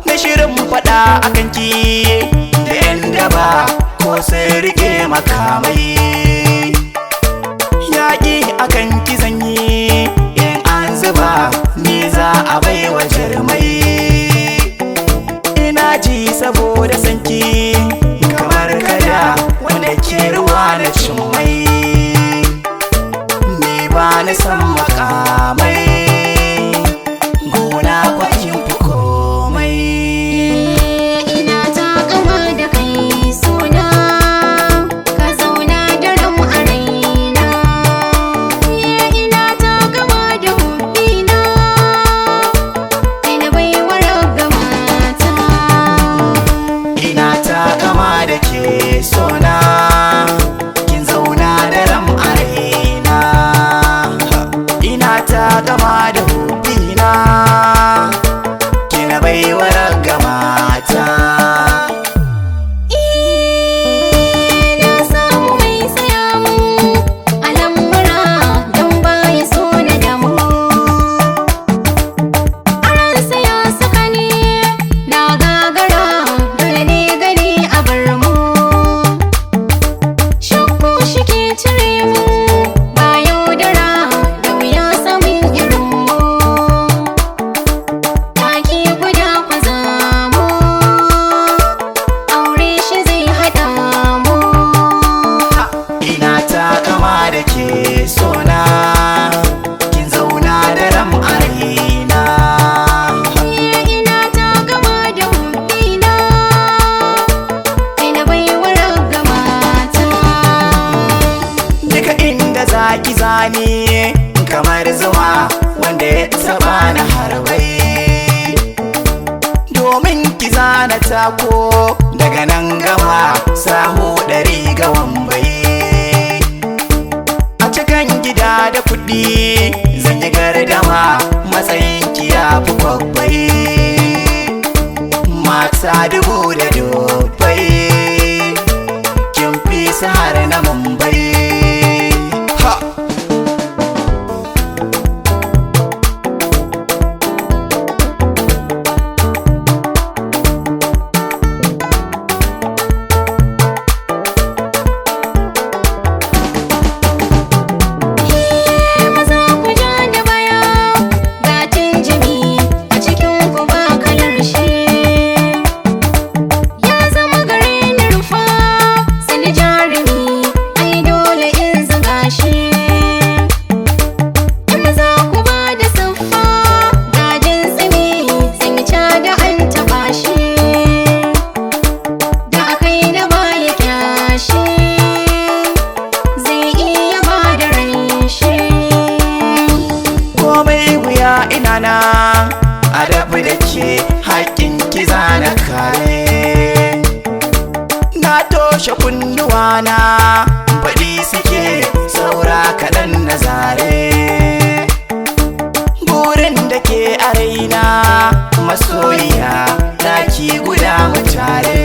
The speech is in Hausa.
Na shirin faɗa akan ki da 'yan daba ko sai rike makamai. Yaƙi akan ki zanyi in an zuba ni za a baiwa jarmai. Ina ji saboda sanki kamar kada wanda ke ruwa na cimmai. Ni ba na san makamai, gona kwakin fi komai. Ina takama da kai suna, ka zauna da ran a raina. Ina takama da hubbina, kai na baiwa ragamata. Ina takama da ke sona, kin zauna da ram a raina. Ina takama da hubbina, kina baiwa ragamata. Na samu mai tsaya mun a lamura don baya so na damu. A ransa ya saka ni na gagara, dole ne gani a bar mu. Shakku shi ke cire mu ba yaudara, da wuya samun irin mu. Taki guda ku zamu, aure shi zai haɗa mu. Ina takama da ke sona, kin zauna da ram a raina. Ina takama da hubbina, kai na baiwa ragamata. Duka inda zaki zani kamar zuma wanda ya taba na harbai. Domin ki zana tako daga nan gama samu 100 ga wambai. A cikin gida da kuɗi zan yi gardama, matsayin ki ya fi kwabbai. Mata 1000 da dubbai, kin fi su har na Mumbai. Ha! Maza ku ja da baya, ga jinjimi a cikin ku ba kalar shi. Ya zama gare ni rufa, sani jarumi, ai dole in zaga shi. Maza ku ba da siffa, ga jinsimi, sun yi da an taɓa shi. Da akai da baya kyashi, zai iya ba da ran shi. Komai wuya ina na a dafi da ke haƙƙin ki zana kare. Na toshe kunnuwana, faɗi suke saura kaɗan na zare. Burin da ke a raina masoyiya, ɗaki guda mu tare.